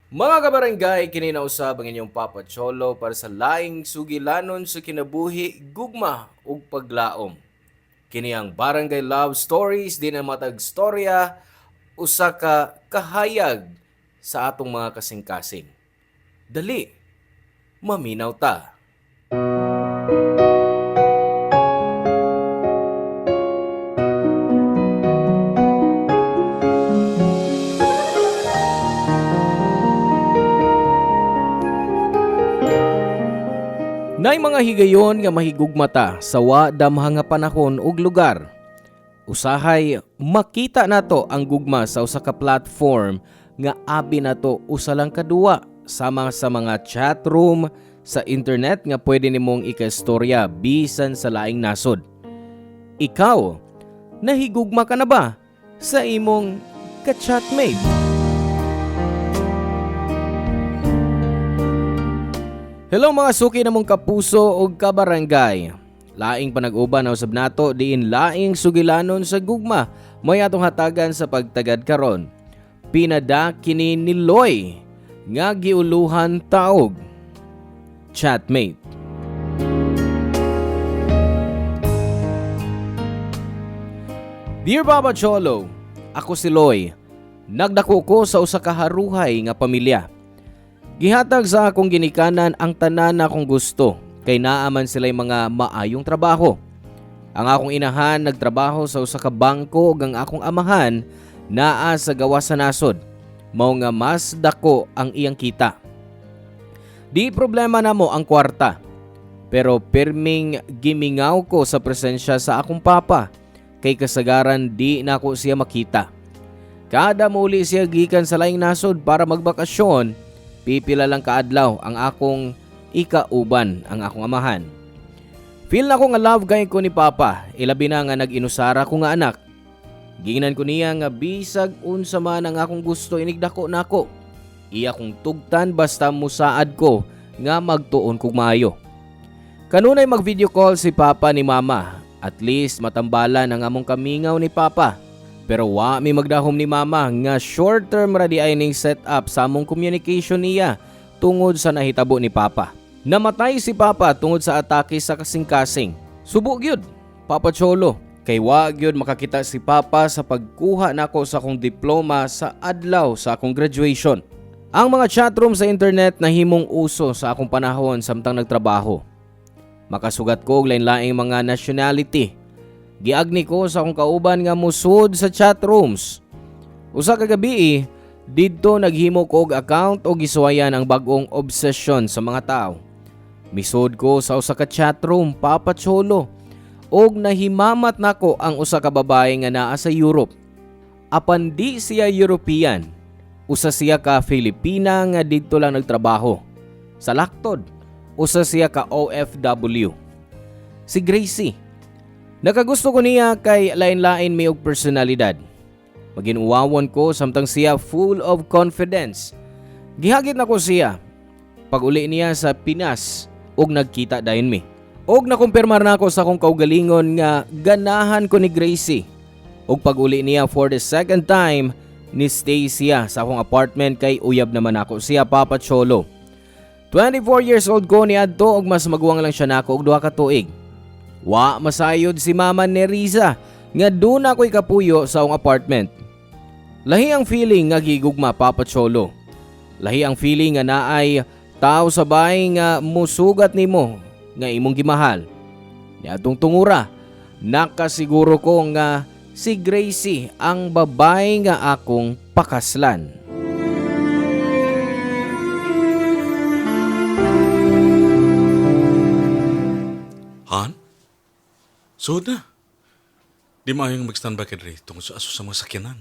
Mga kabarangay, kininausab ang inyong Papa Cholo para sa laing sugilanon sa kinabuhi, gugma ug paglaom. Kini ang Barangay Love Stories din ang matag storya usa ka kahayag sa atong mga kasing-kasing. Dali, maminaw ta. Nay mga higayon nga mahigugmata sa wa damha nga panahon ug lugar. Usahay makita nato ang gugma sa usa ka platform nga abi nato usa lang kaduwa sama sa mga chat room sa internet nga pwede nimong ikaistorya bisan sa laing nasod. Ikaw, nahigugma ka na ba sa imong ka-chatmate? Hello mga suki namong kapuso ug kabarangay. Laing panag-uban na usab nato diin laing sugilanon sa gugma moy atong hatagan sa pagtagad karon. Pinada kini ni Loy nga giuluhan taog chatmate. Dear Papa Cholo, ako si Loy. Nagdako ko sa usa ka haruhay nga pamilya. Gihatag sa akong ginikanan ang tanan na akong gusto kay naaman sila'y mga maayong trabaho. Ang akong inahan nagtrabaho sa usa ka bangko ug ang akong amahan naa sa gawas sa nasod. Mao nga mas dako ang iyang kita. Di problema namo ang kwarta. Pero perming gimingaw ko sa presensya sa akong papa kay kasagaran di nako siya makita. Kada muli siya gikan sa laing nasod para magbakasyon, pipila lang kaadlaw ang akong ikauban ang akong amahan. Feel na ko nga love kay ko ni Papa, ilabi na nga nag-inusara ko nga anak. Gingan ko niya nga bisag unsa man ang akong gusto inigdako nako. Iya kong tugtan basta musaad ko nga magtuon kog maayo. Kanunay mag-video call si Papa ni Mama, at least matambalan ang among kamingaw ni Papa. Pero wa mi magdahom ni Mama nga short term ra di ay ning set up sa among communication niya tungod sa nahitabo ni Papa. Namatay si Papa tungod sa atake sa kasing-kasing. Subo gyud, Papa Cholo, kay wa gyud makakita si Papa sa pagkuha nako sa akong diploma sa adlaw sa akong graduation. Ang mga chatroom sa internet nahimong uso sa akong panahon samtang nagtrabaho. Makasugat ko og lain-laing mga nationality. Giagni ko sa akong kauban nga musud sa chat rooms. Usa ka gabi, didto naghimo ko og account o gisuwayan ang bag-ong obsession sa mga tao. Misud ko sa usa ka chat room, Papa Cholo, og nahimamat nako ang usa ka babae nga naa sa Europe. Apan di siya European, usa siya ka Filipina nga didto lang nagtrabaho. Sa laktod, usa siya ka OFW. Si Gracie. Nakagusto ko niya kay lain-lain may og personalidad. Maginuwawon ko samtang siya full of confidence. Gihagit na ko siya. Pag uli niya sa Pinas, og nagkita dayon mi. Og nakumpirmar na ako sa akong kaugalingon nga ganahan ko ni Gracie. Og pag uli niya for the second time, ni stay siya sa akong apartment kay uyab naman ako siya, Papa Cholo. 24 years old ko niadto og mas maguwang lang siya nako og 2 ka tuig. Wa masayod si Mama ni Riza nga doon ako'y kapuyo sa akong apartment. Lahi ang feeling nga gigugma, Papa Cholo. Lahi ang feeling nga naay tao sa bahay nga musugat nimo nga imong gimahal. Niadtong tungura, nakasiguro ko nga si Gracie ang babae nga akong pakaslan. Han? Sud na. Di maayong mag-standby ka diri tungkol sa aso sa mga sakyanan.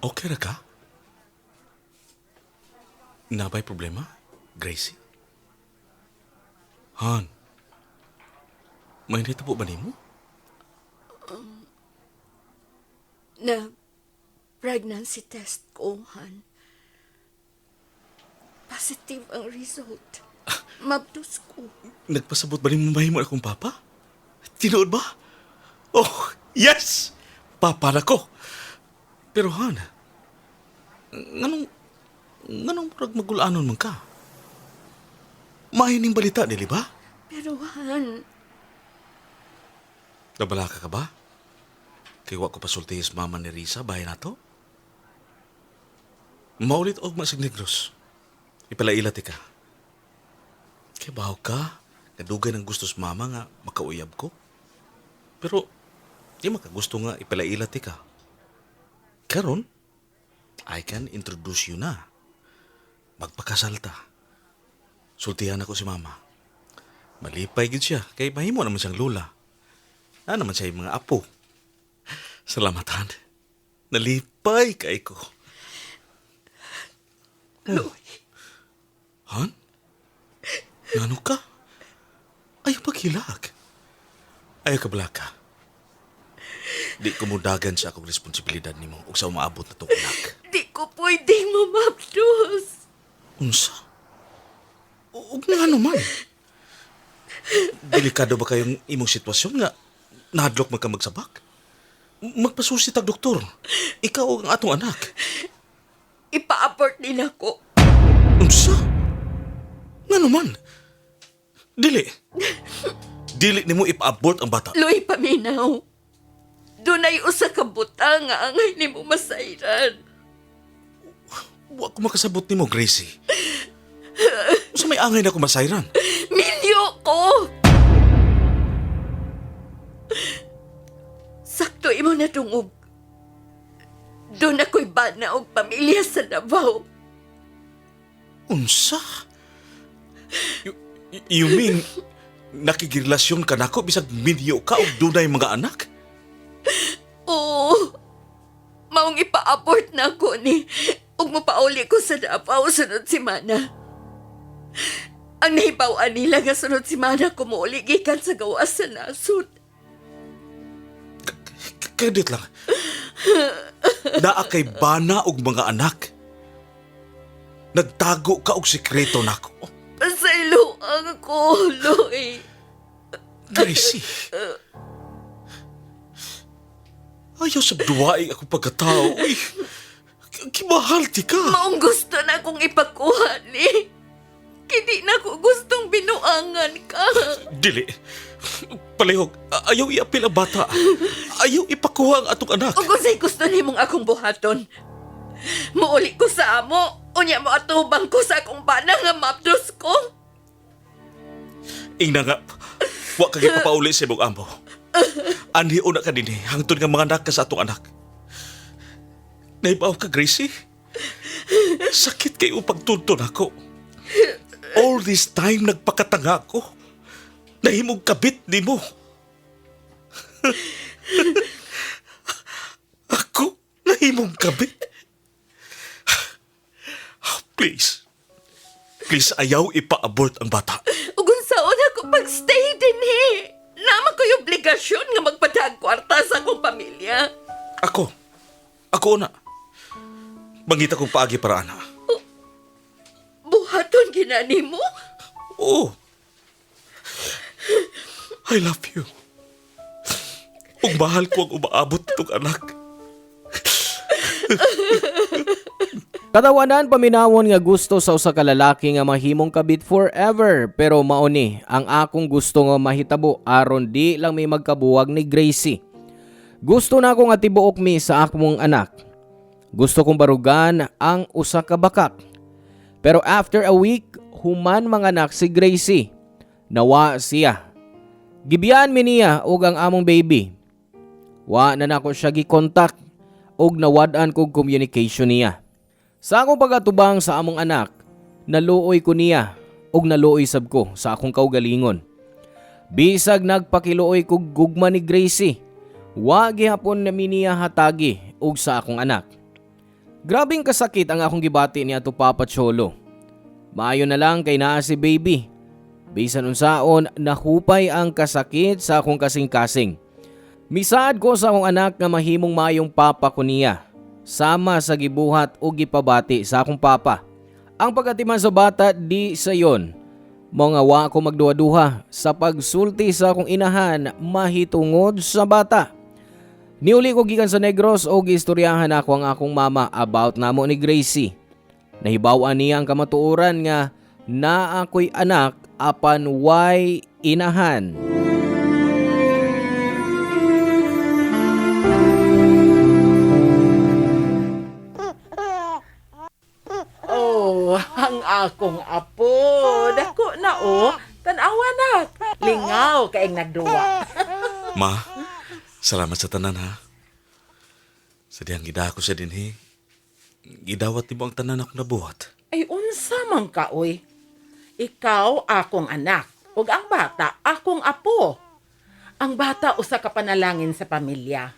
Okay ra ka? Nabay problema, Gracie? Han, may po ba nimo? Na pregnancy test ko, Han. Positive ang result. Mabdos ko. Nagpasabot ba nimo mahimo akong papa? Tinuod ba? Oh, yes! Papa na ko. Pero Han, Nganong murag magulanon man ka? Mahining balita, dili ba? Pero Han, Nabalaka ka ba? Kay wa ko pasultihis mama ni Risa, bahay na to? Maulit og masig negros. Ipalaila ti ka. Kay bahaw ka, nadugay ng gusto sa mama nga makauyab ko. Pero, di makagusto nga ipalaila ti ka. Karon, I can introduce you na. Magpakasalta. Sultihan ako si mama. Malipay gid siya, kay mahimo naman siyang lula. Naman siya yung mga apo. Salamatan. Nalipay kay ko. Loy, Han? Ngano ka? Ayaw maghilag. Ayaw ka balaka. Di ko mudagan sa akong responsibilidad ni mo ug sa umaabot na itong anak. di ko pwedeng mamapdos. Unsa? Ug nga naman. Delikado ba kayong imong sitwasyon nga nahadlok man ka magsabak? Magpasusi tag doktor. Ikaw ang atong anak. Ipa-abort din ako. Unsa? Nga naman. Dili. Dili nimo ipa-abort ang bata. Loy, paminaw. Dunay usa ka butang nga angay nimo masayran. Wa ko makasabot nimo, Gracie. Sa may angay na ko masayran. Milyo ko! Sakto imo na tungog. Doon ako'y bana og pamilya sa Davao. Unsa? You mean nakigrelasyon ka nako bisag minyo ka og dunay mga anak? Oo. Maong ipa-abort na ako ni ug mapauli ko sa Davao sunod semana. Ang nahibawan nila nga sunod semana kumuuli gikan sa gawas sa nasod. Kadit lang. Naa kay bana og mga anak. Nagtago ka og sekreto nako. Pasaylo ang ko, Loy. Gracie. Ayaw sa duwaing ako pagkatao. Uy, kimahalti ka. Maong gusto na akong ipakuha ni. Hindi na ko gustong binuangan ka. Dili. Palihog, ayaw iapil ang bata. Ayaw ipakuha ang atong anak. O kung sa'y gusto ni mong akong buhaton, muuli ko sa amo, unya mo atubang ko sa akong bana nga mapdos ko. Ingna nga, wa ka gipapauli sa imong amo. Anhi una ka din hangtod nga mga anak ka sa atong anak. Naibaw ka, Gracie? Sakit kayo pagtuntun ako. All this time nagpakatanga ko. Nahimong kabit ni mo. Ako, nahimong kabit. Please. Please, ayaw ipa-abort ang bata. O kung saan ako pag-stay din naman ko yung obligasyon nga magpadang kwarta sa akong pamilya. Ako na. Bangita kong paagi para ana. Buhaton ginani mo? Oo. I love you. Ug mahal ko ang umaabot itong anak. Katawanan paminawon nga gusto sa usa ka lalaki nga mahimong kabit forever, pero mauni ang akong gusto nga mahitabo aron di lang may magkabuwag ni Gracie. Gusto na akong atibuok mi sa akong anak. Gusto kong barugan ang usa ka bakak. Pero after a week, human manganak si Gracie. Nawa siya. Gibiyan mi niya og ang among baby. Wa na nako siya gi-contact og nawad-an kog communication niya. Sa akong pagatubang sa among anak, naluoy ko niya og naluoy sab ko sa akong kaugalingon. Bisag nagpakiluoy kog gugma ni Gracie, wa gihapon na niya hatagi og sa akong anak. Grabing kasakit ang akong gibati ni ato Papa Cholo. Maayo na lang kay naa si baby. Bisan unsaon nahupay ang kasakit sa akong kasing-kasing. Misaad ko sa akong anak nga mahimong mayong papa ko niya. Sama sa gibuhat o gipabati sa akong papa. Ang pagatiman sa bata di sayon. Mga wa ko magduha-duha sa pagsulti sa akong inahan mahitungod sa bata. Niuli ko gikan sa Negros o gistoryahan ako ang akong mama about namo ni Gracie. Nahibaw-an niya ang kamatuoran nga na ako'y anak apan way inahan. Oh, ang akong apo. Dako na oh. Tanawa na. Lingaw kaing nagduwa. Ma, salamat sa tanan ha. Sa diyang gida ko sa dinhi. Gidawat ni mo ang tanan ako nabuhat. Ay unsa man ka oy. Ikaw akong anak ug ang bata akong apo. Ang bata usa ka panalangin sa pamilya.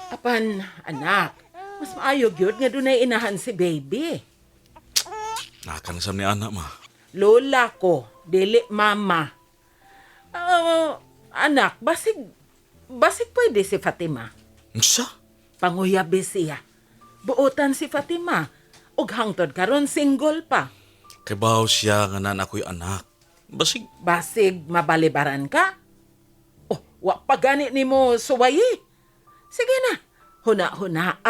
Apan anak, mas maayo gyud nga dunay inahan si baby. Nakansam ni anak ma. Lola ko, dili mama. Anak, basig pwede si Fatima. Unsa? Panguyabi siya. Buotan si Fatima. Ug hangtod karon single pa. Kay bahaw siya nga nan ako'y anak. Basig, Basig mabalibaran ka? Oh, wa pa gani nimo suwayi. Sige na. Huna-huna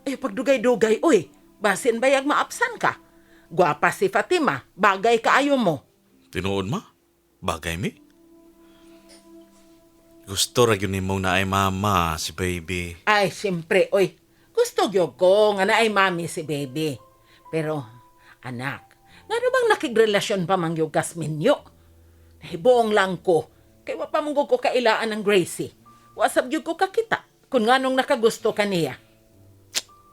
Ay pagdugay-dugay oy. Basin bayag maapsan ka. Gwapa si Fatima. Bagay kaayo mo. tinuod ma? Bagay mi? Gusto ra gyud nimo na ay mama si baby. Ay, siyempre, oy. Gusto gyud ko nga na ay mami si baby. Pero, anak, nga bang nakigrelasyon pa mang yung kasminyo? Nahibuong lang ko. Kay wa pa mong ko kailaan ng Gracie. Wasab gyud ko kakita kung nganong nakagusto ka niya.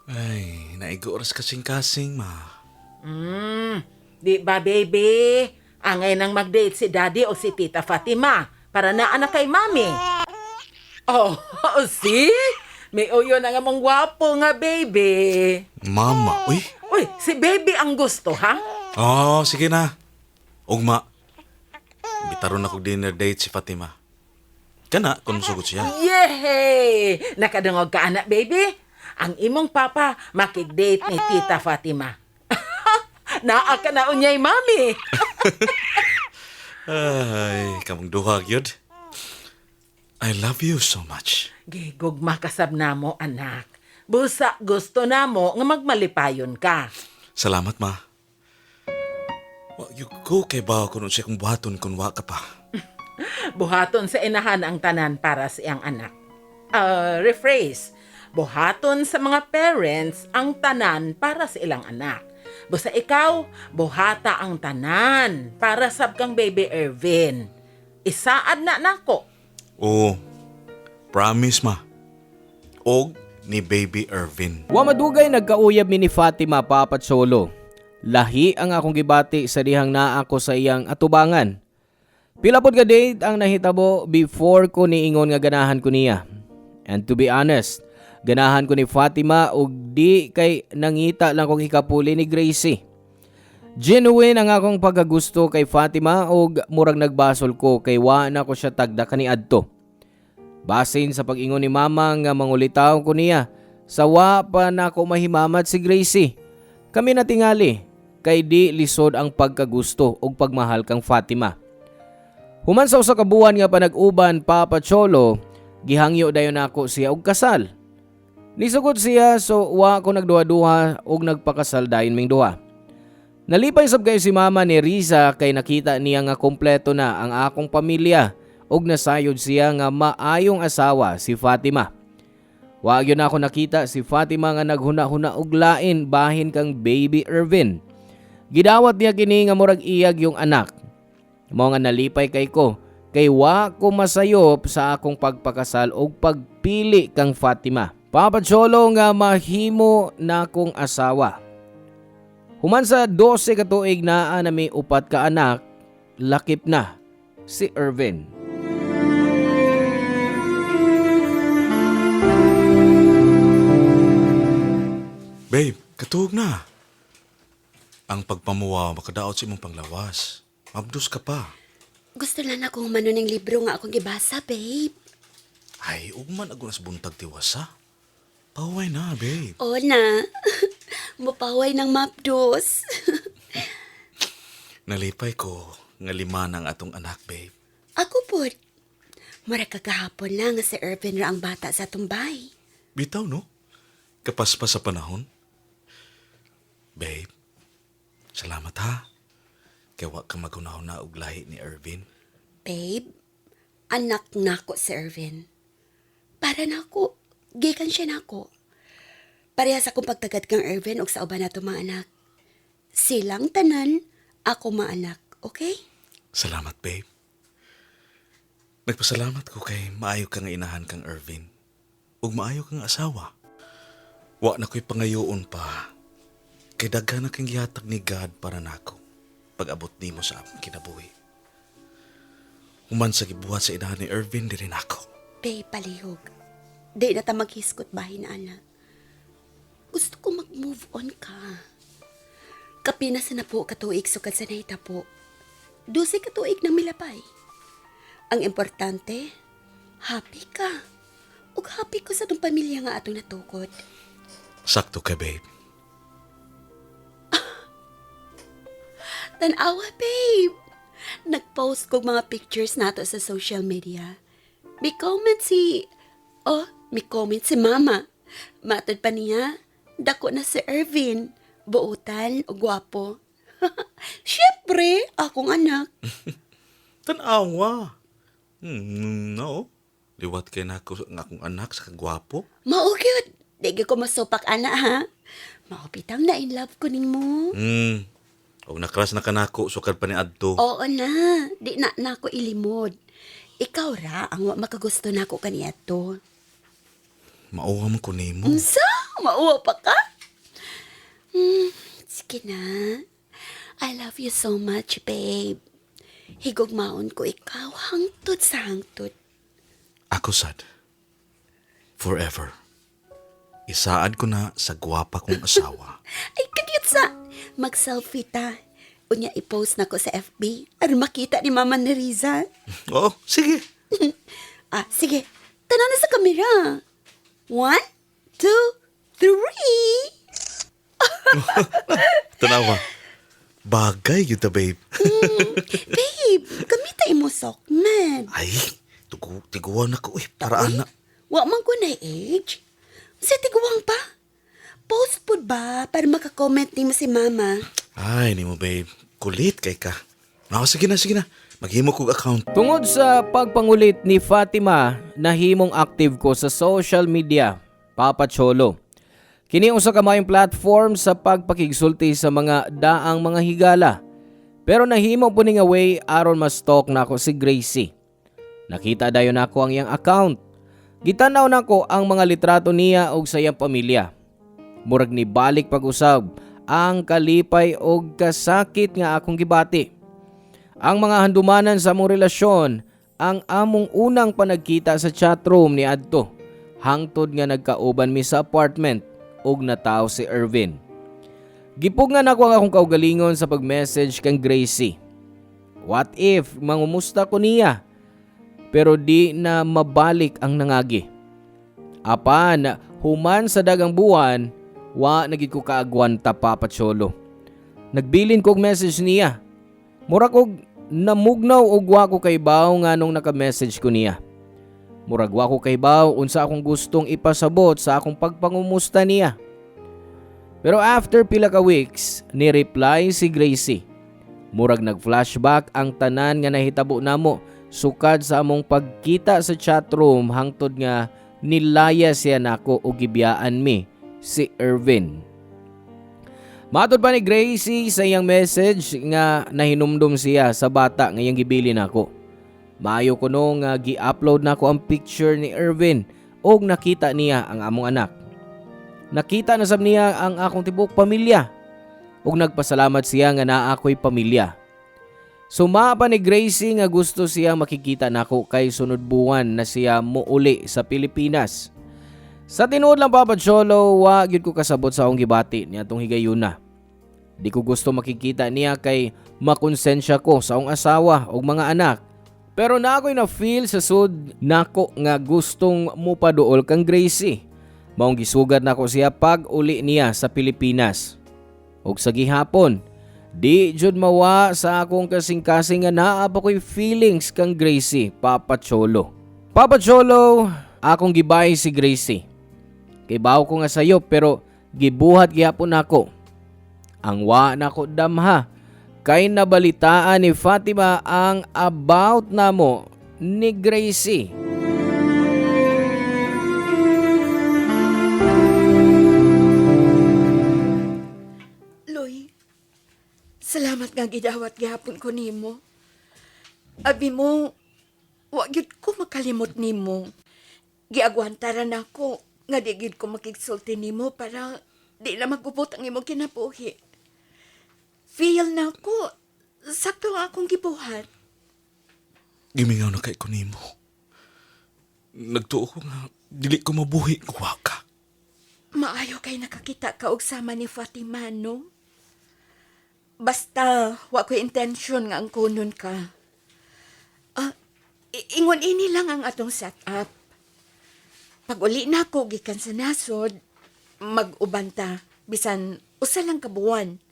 Ay, naigo oras kasing-kasing ma. Di ba, baby? Angay nang mag-date si daddy o si tita Fatima para na anak kay mami. Oh, see? May uyo na nga mong gwapo nga, baby. Mama, uy. Uy, si baby ang gusto, ha? Oh, sige na. Ugma. Bitaron ako dinner date si Fatima. Kana, kung sugot siya. Yay! Nakadungog ka, anak, baby? Ang imong papa makig-date ni tita Fatima. Naa ka na unyay, mami. Ay, kamong duha gyud. I love you so much. Gigog makasab na mo, anak. Busa gusto na mo nga magmalipayon ka. Salamat, ma. Wa gyud ko kay bawo kuno siya kung buhaton kung wa ka pa. Buhaton sa inahan ang tanan para sa iyang anak. Rephrase. Buhaton sa mga parents ang tanan para sa ilang anak. Busa ikaw, buhata ang tanan para sab kang baby Ervin. Isaad na nako. Oo. Promise, ma. Og ni baby Ervin. Wa madugay nagkauyab mi ni Fatima papat solo. Lahi ang akong gibati sa dihang naa ako sa iyang atubangan. Pila pod ka date ang nahitabo before ko niingon nga ganahan ko niya. And to be honest, ganahan ko ni Fatima ug di kay nangita lang kong ikapuli ni Gracie. Genuine ang akong pagkagusto kay Fatima ug murag nagbasol ko kay wa na ko siya tagda kaniadto. Basin sa pag-ingon ni mama nga mangulitaw ko niya, sawa pa na ako mahimamat si Gracie. Kami natingali kay di lisod ang pagkagusto ug pagmahal kang Fatima. Human sa usa ka buwan nga panag-uban Papa Cholo, gihangyo dayon ako siya og kasal. Nisugod siya so wa ko nagduha-duha ug nagpakasal dayon ming duha. Nalipay sab kayo si mama ni Riza kay nakita niya nga kompleto na ang akong pamilya ug nasayod siya nga maayong asawa si Fatima. Wa gyud na ako nakita si Fatima nga naghuna-huna og lain bahin kang baby Ervin. Gidawat niya kini nga murag iyag yung anak. Mao nga nalipay kay ko kay wa ko masayop sa akong pagpakasal og pagpili kang Fatima. Papa Cholo nga mahimo na kong asawa. Human sa 12 ka tuig na may upat ka anak, lakip na si Ervin. Babe, katuog na. Ang pagpamuwa makadaot sa imong panglawas. Mabdus ka pa. Gusto lang akong manuning libro nga akong gibasa, babe. Ay, ugman ako nas buntag tiwasa. Paway na, babe. O na, mupaway ng mapdos. Nalipay ko nga lima ng atong anak, babe. Ako po, Mura kagahapon lang nga si Irvin ra ang bata sa tumbay. Bitaw, no? Kapaspas sa panahon. Babe, salamat ha. Kaya wa ka magunahon na og lahi ni Irvin. Babe, anak nako si Irvin. Para nako, gikan siya nako. Parehas akong pagtagad kang Irvin og sa uban nato mga anak. Silang tanan, ako mga anak, okay? Salamat, babe. Nagpasalamat ko kay maayo kang inahan kang Irvin. Ug maayo kang asawa. Wa na ko'y pangayoon pa. Kay daghan na kang gihatag ni God para nako. Pag-abot nimo sa akong kinabuhi. Human sa gibuhat sa inahan ni Irvin, di rin ako. Babe, palihog. Di na ta maghiskot bahin na anak. Gusto ko mag-move on ka. Kapina sa napo katuig sukad sa nahita po. 12 katuig na milapay. Ang importante, happy ka. Ug happy ko sa tong pamilya nga atong natukod. Sakto ka, babe. Tanawa, babe. Nag-post kog mga pictures nato sa social media. May comment si mama. Matod pa niya, dako na si Irvin. Buutan o gwapo. Siyempre, akong anak. Tanawa. No. Liwat kay na ako ng akong anak sa kagwapo. Maugyod. Di ko masupak, ana, ha? Maupitang na in love ko ning mo. O nakras na kanako, sukad pa ni Adto. Oo na. Di na ako ilimod. Ikaw ra ang wa makagusto na ako kaniya to. Mauwa man ko nimo. Unsa? Mauwa pa ka? Sige na. I love you so much, babe. Higugmaon ko ikaw hangtod sa hangtod. Ako sad. Forever. Isaad ko na sa gwapa kong asawa. Ay, kagyot sa. Mag-selfie ta. Unya i-post na ko sa FB. Aron makita ni Mama ni Riza. Oo, sige. Sige. Tanaw na sa kamera. 1, 2, 3. Tanawa. Bagay yun ta, babe. Babe, kamita imo sok, man. Ay, tiguan ako paraan na. Wa man ko na age. Sa tiguang pa. Post po ba para makakomment ni mo si Mama? Ay, ni mo, babe. Kulit kay ka. Sige na. Maghimo kong account. Tungod sa pagpangulit ni Fatima, nahimong active ko sa social media, Papa Cholo. Kini usa ka maayong platform sa pagpakigsulti sa mga daang mga higala. Pero nahimo po ning away aron ma-stalk nako si Gracie. Nakita dayon nako ang iyang account. Gitanaw nako ang mga litrato niya og sa iyang pamilya. Murag ni balik pag-usab ang kalipay og kasakit nga akong gibati. Ang mga handumanan sa among relasyon ang among unang panagkita sa chatroom ni Adto. Hangtod nga nagkauban mi sa apartment og nataw si Irvin. Gipugnan ako ang akong kaugalingon sa pag-message kang Gracie. What if mangumusta ko niya? Pero di na mabalik ang nangagi. Apan, human sa dagang buwan, wa nagid ko kaagwanta, Papa Cholo. Nagbilin kog message niya. Murag og namugnaw og wa ko kay baw nga nung naka-message ko niya. Murag wa ko kay baw unsa akong gustong ipasabot sa akong pagpangumusta niya. Pero after pila ka weeks, ni-reply si Gracie. Murag nag-flashback ang tanan nga nahitabo namo sukad sa among pagkita sa chatroom hangtod nga nilaya siya nako og gibiyaan mi si Irvin. Matod pa ni Gracie sa iyang message nga nahinumdum siya sa bata nga iyang gibili nako. Maayo ko no nga gi-upload nako ang picture ni Irvin og nakita niya ang among anak. Nakita na sab niya ang akong tibok pamilya ug nagpasalamat siya nga naa ako'y pamilya. Suma pa ni Gracie nga gusto siya makikita nako kay sunod buwan na siya muuli sa Pilipinas. Sa tinuod lang, Papa Cholo, wa gyud ko kasabot sa akong gibati niya tong higayuna. Di ko gusto makikita niya kay makonsensya ko sa akong asawa ug mga anak. Pero na ako'y na-feel sa sud nako nga gustong mupaduol kang Gracie. Maong gisugad nako siya pag uli niya sa Pilipinas. Ug sa gihapon, di jud mawa sa akong kasing-kasing nga naa pa ko'y feelings kang Gracie, Papa Cholo. Papa Cholo, akong gibay si Gracie. Kay bawo ko nga sayo pero gibuhat gihapon nako. Ang wa nako damha kay nabalitaan ni Fatima ang about namo ni Gracie. Loy, salamat nga gidawat gihapon ko nimo. Abi mo, wa gyud ko makalimot nimo. Giagwantaran ako nga di gyud ko makigsulti nimo para di na magubot ang imong kinabuhi. Feel na ko, sakto nga akong gibuhat. Gimingaw na kay ko nimo. Nagtuo ko nga, dili ko mabuhi kung wa ka. Maayo kay nakakita ka og sama ni Fatima, no? Basta, wa ko intensyon nga ang kunon ka. Ingon ini lang ang atong setup. Pag uli na ako gikan sa nasod, mag-ubanta, bisan usa lang kabuwan.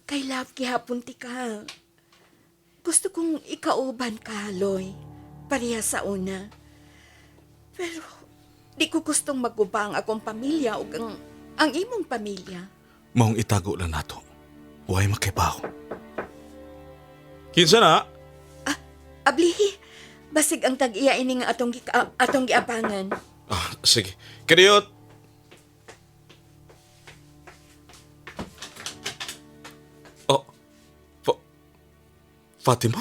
Kay love gihapon ti ka. Gusto kong ikauban ka, Loy. Pareha sa una. Pero, di ko gustong maguba ang akong pamilya o ang imong pamilya. Maong itago lang nato. Huwag makibaw. Kinsa na? Ablihi, basig ang tag-iya ini nga atong giabangan. Sige. Kadiyot. Oh. Fatima?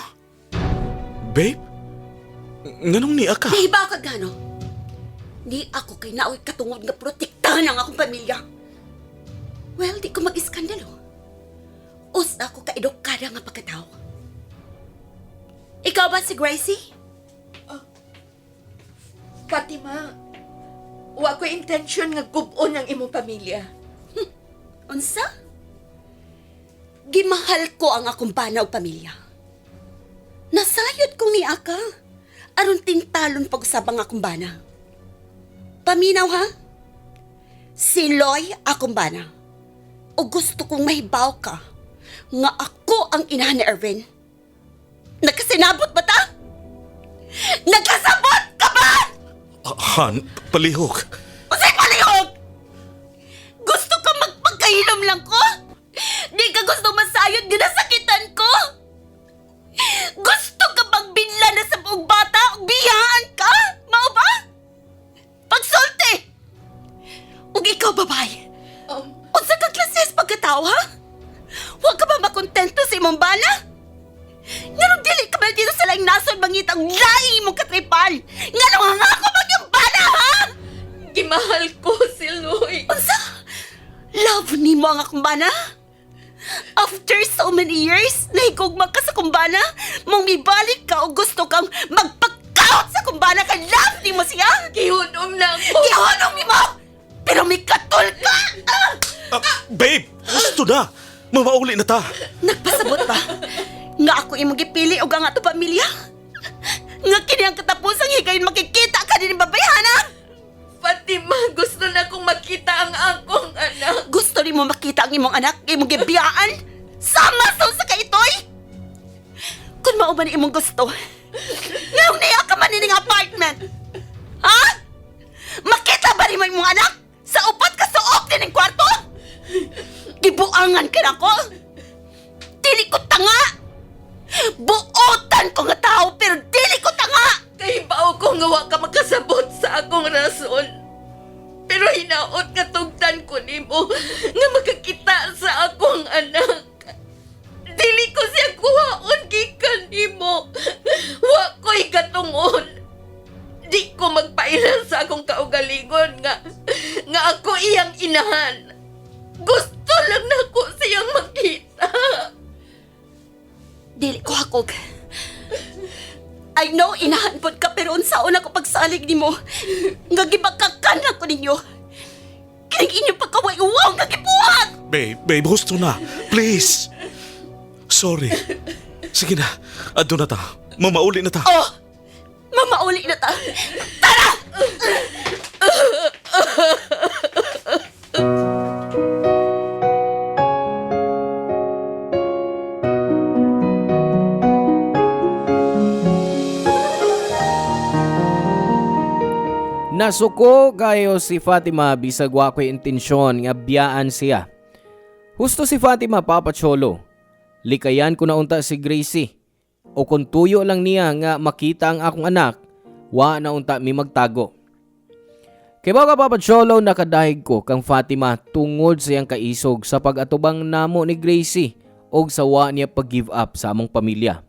Babe? Nganong niya ka? Nahibaw ka gano? Di ako kay naoy katungod nga protektahan ang akong pamilya. Well, di ko mag-iskandalo. Usa ako ka-edukada nga pagkatao. Ikaw ba si Gracie? Fatima, wa ko intensyon nga gubon ang imong pamilya. Unsa? Gimahal ko ang akong bana o pamilya. Nasayod kong niya ka. Aron tintalon pag-usab ang akong bana. Paminaw ha? Si Loy akong bana. O gusto kong mahibaw ka nga ako ang ina ni Erwin. Nagkasinabot ba ta? Nagkasabot ka ba? Han, palihog. Usay palihog! Gusto ka magpagkainom lang ko? Di ka gusto masayod ginasakitan ko? Gusto ka magbinla na sa buong bata o biyaan ka? Mao ba? Pagsulti! Ug ikaw, babae. Unsa ka klases pagkatao, ha? Huwag ka ba makontento sa imong bana? Nganong dili ka ba dito sa laing nasod mangitang laing imong katripal? Nganong hangako mag yung bana, ha? Gimahal ko si Loy. Unsa? Love ni mo ang akong bana? After so many years, nahigugma ka sa kumbana, mong mibalik ka o gusto kang magpagkaot sa kumbana ka, love ni mo siya? Gihunong na ako. Gihunong ni mo! Pero may katul ka! Babe, gusto na. Mamauli na ta. Nagpasabot ba? Nga ako imong gipili o nga ato pamilya? Nga kini ang katapusang higayon makikita ka din babayhana? Fatima, gusto na kong makita ang akong anak. Gusto rin mo makita ang imong anak, imong gibiyaan? Sama sa kaitoy? Kung mauban imong gusto, ngayon niya ka man nining apartment. Ha? Makita ba rin mo imong anak? Sa upat ka suok din ang kwarto? Gibuangan ka na ko? Dili ko tanga! Buotan ko nga tao pero dili ko tanga! Kahibaw ko nga wa ka makasabot sa akong rason. Pero hinaot nga tugtan ko nimo nga makakita sa akong anak. Dili ko siya kuhaon gikan nimo. Wa ko'y katungod. Di ko magpailan sa akong kaugalingon nga ako iyang inahan. Gusto lang nako siyang makita. Dili ko hakog. I know inahanpod ka pero unsaon ako pagsalig nimo. Nga gibakakan ako ninyo. Kining inyo pagkaway-uwaw nga gibuhat. Babe, gusto na. Please. Sorry. Sige na. Adto na ta. Mamauli na ta. Oh! Mamauli na ta. Tara! Nasuko kayo si Fatima bisag wa ko'y intensyon nga biyaan siya. Husto si Fatima, Papa Cholo. Likayan ko na unta si Gracie. O kung tuyo lang niya nga makita ang akong anak, wa na unta mi magtago. Kay baga Papa Cholo, nakadahig ko kang Fatima tungod sa iyang kaisog sa pag-atubang namo ni Gracie o sa wa niya pag-give up sa among pamilya.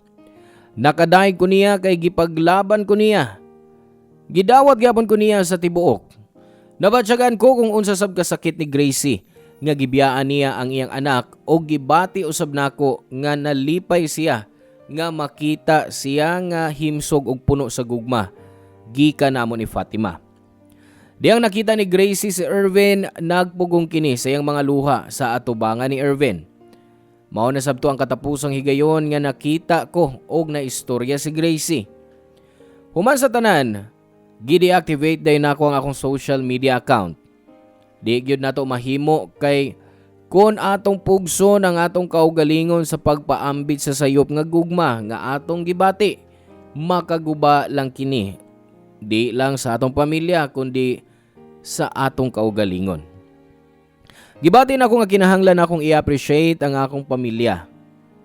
Nakadahig ko niya kay gipaglaban ko niya. Gidawat gyapon ko niya sa tibuok. Nabatyagan ko kung unsa sab kasakit ni Gracie nga gibiyaan niya ang iyang anak o gibati usab nako nga nalipay siya nga makita siya nga himsog og puno sa gugma gikan namo ni Fatima. Diyang nakita ni Gracie si Ervin, nagpugong kini sa iyang mga luha sa atubangan ni Ervin. Mao na sabto ang katapusang higayon nga nakita ko og naistorya si Gracie. Human sa tanan, gi-deactivate dayon nako ang akong social media account. Di gyud nato mahimo kay kon atong pugson ang atong kaugalingon sa pagpaambit sa sayop nga gugma nga atong gibati, makaguba lang kini. Di lang sa atong pamilya kundi sa atong kaugalingon. Gibati na ako nga kinahanglan akong i-appreciate ang akong pamilya,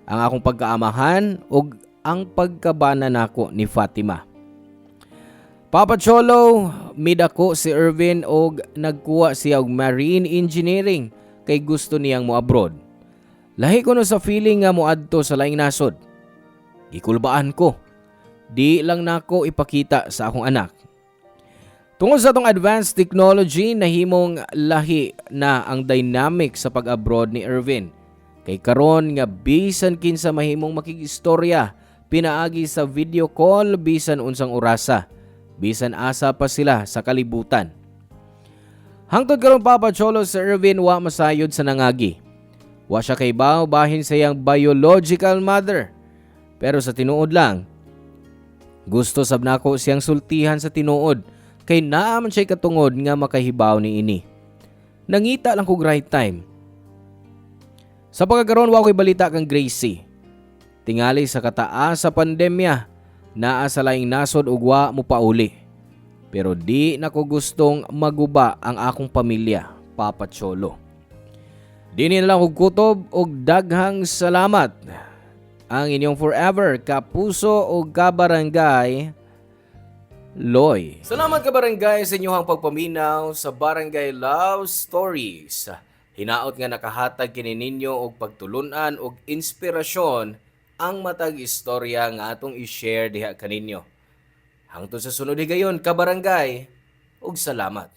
ang akong pagkaamahan ug ang pagkabana nako ni Fatima. Papa Cholo, midako si Ervin og nagkuha siya og marine engineering kay gusto niyang mo-abroad. Lahi ko no sa feeling nga moadto sa laing nasod. Ikulbaan ko. Di lang nako ipakita sa akong anak. Tungod sa atong advanced technology, nahimong lahi na ang dynamic sa pag-abroad ni Ervin. Kay karon nga bisan kinsa mahimong makikistorya, pinaagi sa video call bisan unsang orasa. Bisan asa pa sila sa kalibutan. Hangtod karon Papa Cholo, si Ervin wa masayod sa nangagi. Wa siya kay bahin sa iyang biological mother. Pero sa tinuod lang, gusto sab nako siyang sultihan sa tinuod kay naaman siya katungod nga makahibaw ni ini. Nangita lang kog right time. Sa pagkakaroon wa ko'y balita kang Gracie. Tingali sa kataas sa pandemya, naa sa laing nasod ug wa mo pauli. Pero di nako gustong maguba ang akong pamilya, Papa Cholo. Dini na lang og kutob og daghang salamat. Ang inyong forever kapuso o kabarangay, Loy. Salamat kabarangay sa inyong pagpaminaw sa Barangay Love Stories. Hinaot nga nakahatag kini ninyo og pagtulunan og inspirasyon ang matag istorya nga atong i-share diha kaninyo. Hangtod sa sunod higayon kabarangay, ug salamat.